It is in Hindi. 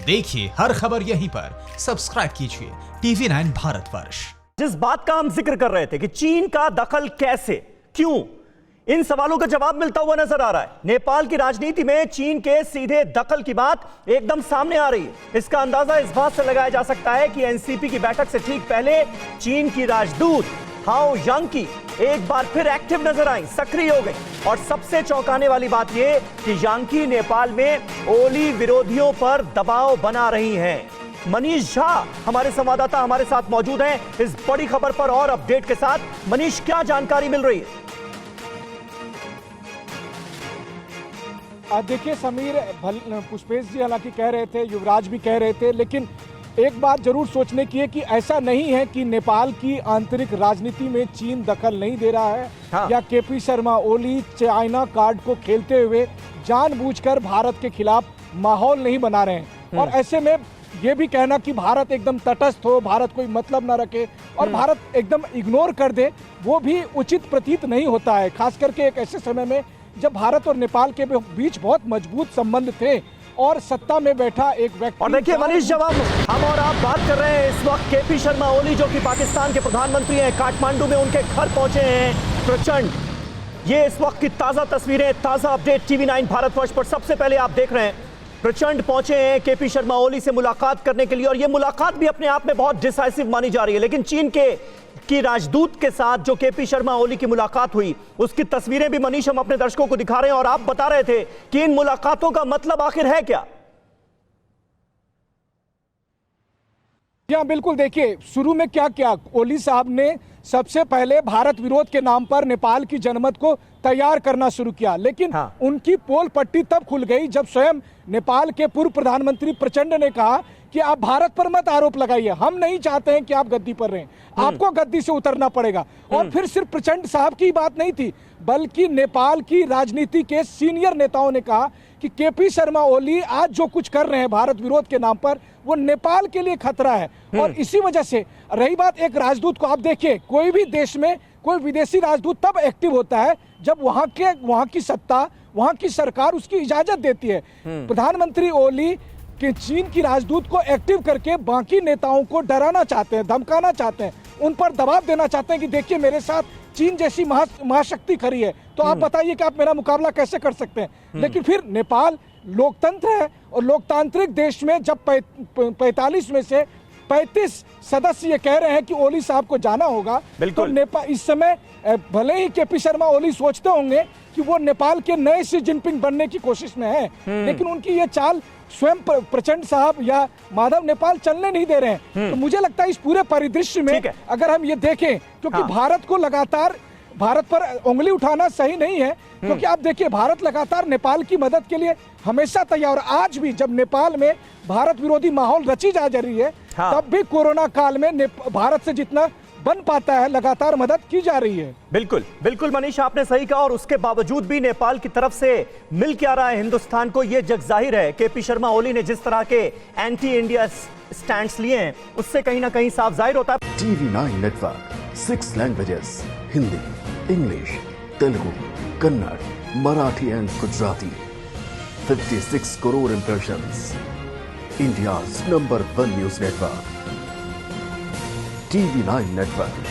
देखिए हर खबर यहीं पर, सब्सक्राइब कीजिए TV9 भारतवर्ष। जिस बात का हम जिक्र कर रहे थे कि चीन का दखल कैसे, क्यों, इन सवालों का जवाब मिलता हुआ नजर आ रहा है। नेपाल की राजनीति में चीन के सीधे दखल की बात एकदम सामने आ रही है। इसका अंदाजा इस बात से लगाया जा सकता है कि एनसीपी की बैठक से ठीक पहले चीन की राजदूत हाओ यांकी एक बार फिर एक्टिव नजर आई, सक्रिय हो गई। और सबसे चौंकाने वाली बात यह कि यांकी नेपाल में ओली विरोधियों पर दबाव बना रही हैं। मनीष झा हमारे संवाददाता हमारे साथ मौजूद हैं इस बड़ी खबर पर और अपडेट के साथ। मनीष, क्या जानकारी मिल रही है? देखिए समीर, पुष्पेश जी हालांकि कह रहे थे, युवराज भी कह रहे थे, लेकिन एक बात जरूर सोचने की है कि ऐसा नहीं है कि नेपाल की आंतरिक राजनीति में चीन दखल नहीं दे रहा है। हाँ। या KP Sharma Oli China card को खेलते हुए जानबूझकर भारत के खिलाफ माहौल नहीं बना रहे हैं। और ऐसे में ये भी कहना कि भारत एकदम तटस्थ हो, भारत कोई मतलब ना रखे और भारत एकदम इग्नोर कर दे, वो भी उचित प्रतीत नहीं होता है। खास करके एक ऐसे समय में जब भारत और नेपाल के बीच बहुत मजबूत संबंध थे और सत्ता में बैठा एक व्यक्ति। और देखिए मनीष, जब हम और आप बात कर रहे हैं इस वक्त केपी शर्मा ओली जो कि पाकिस्तान के प्रधानमंत्री हैं, काठमांडू में उनके घर पहुंचे हैं प्रचंड। ये इस वक्त की ताजा तस्वीरें, ताजा अपडेट TV9 भारतवर्ष पर सबसे पहले आप देख रहे हैं। प्रचंड पहुंचे हैं केपी शर्मा ओली से मुलाकात करने के लिए और ये मुलाकात भी अपने आप में बहुत डिसाइसिव मानी जा रही है। लेकिन चीन की राजदूत के साथ जो केपी शर्मा ओली की मुलाकात हुई, उसकी तस्वीरें भी मनीष हम अपने दर्शकों को दिखा रहे हैं और आप बता रहे थे कि इन मुलाकातों का मतलब आखिर है क्या? हाँ बिल्कुल, देखिए शुरू में क्या किया ओली साहब ने, सबसे पहले भारत विरोध के नाम पर नेपाल की जनमत को तैयार करना शुरू किया। लेकिन हाँ। उनकी पोल पट्टी तब खुल गई जब स्वयं नेपाल के पूर्व प्रधानमंत्री प्रचंड ने कहा कि आप भारत पर मत आरोप लगाइए, हम नहीं चाहते हैं कि आप गद्दी पर रहें, आपको गद्दी से उतरना पड़ेगा। और फिर सिर्फ प्रचंड साहब की बात नहीं थी, बल्कि नेपाल की राजनीति के सीनियर नेताओं ने कहा कि केपी शर्मा ओली आज जो कुछ कर रहे हैं भारत विरोध के नाम पर, वो नेपाल के लिए खतरा है। और इसी वजह से रही बात एक राजदूत को, आप देखिए कोई भी देश में कोई विदेशी राजदूत तब एक्टिव होता है जब वहां की सत्ता, वहां की सरकार उसकी इजाजत देती है। प्रधानमंत्री ओली कि चीन की राजदूत को एक्टिव करके बाकी नेताओं को डराना चाहते हैं, धमकाना चाहते हैं, उन पर दबाव देना चाहते हैं कि देखिए मेरे साथ चीन जैसी महाशक्ति खड़ी है, तो आप बताइए कि आप मेरा मुकाबला कैसे कर सकते हैं। लेकिन फिर नेपाल लोकतंत्र है और लोकतांत्रिक देश में जब 45 में से 35 सदस्य ये कह रहे हैं कि ओली साहब को जाना होगा, तो नेपाल इस समय भले ही केपी शर्मा ओली सोचते होंगे कि वो नेपाल के नए शी जिनपिंग बनने की कोशिश में है, लेकिन उनकी ये चाल स्वयं प्रचंड साहब या माधव नेपाल चलने नहीं दे रहे हैं। तो मुझे लगता है इस पूरे परिदृश्य में अगर हम ये देखें, क्योंकि भारत को लगातार भारत पर उंगली उठाना सही नहीं है, क्योंकि आप देखिए भारत लगातार नेपाल की मदद के लिए हमेशा तैयार। आज भी जब नेपाल में भारत विरोधी माहौल रची जा रही है, तब भी कोरोना काल में भारत से जितना बन पाता है लगातार मदद की जा रही है। बिल्कुल बिल्कुल मनीष, आपने सही कहा। और उसके बावजूद भी नेपाल की तरफ से मिल क्या रहा है हिंदुस्तान को, यह जग जाहिर है। केपी शर्मा ओली ने जिस तरह के एंटी इंडिया स्टैंड्स लिए हैं, उससे कहीं ना कहीं साफ जाहिर होता है। TV9 network 6 languages, Hindi, English, Telugu, Kannada, Marathi and Gujarati. 56 crore impressions. India's number 1 news network TV9 network.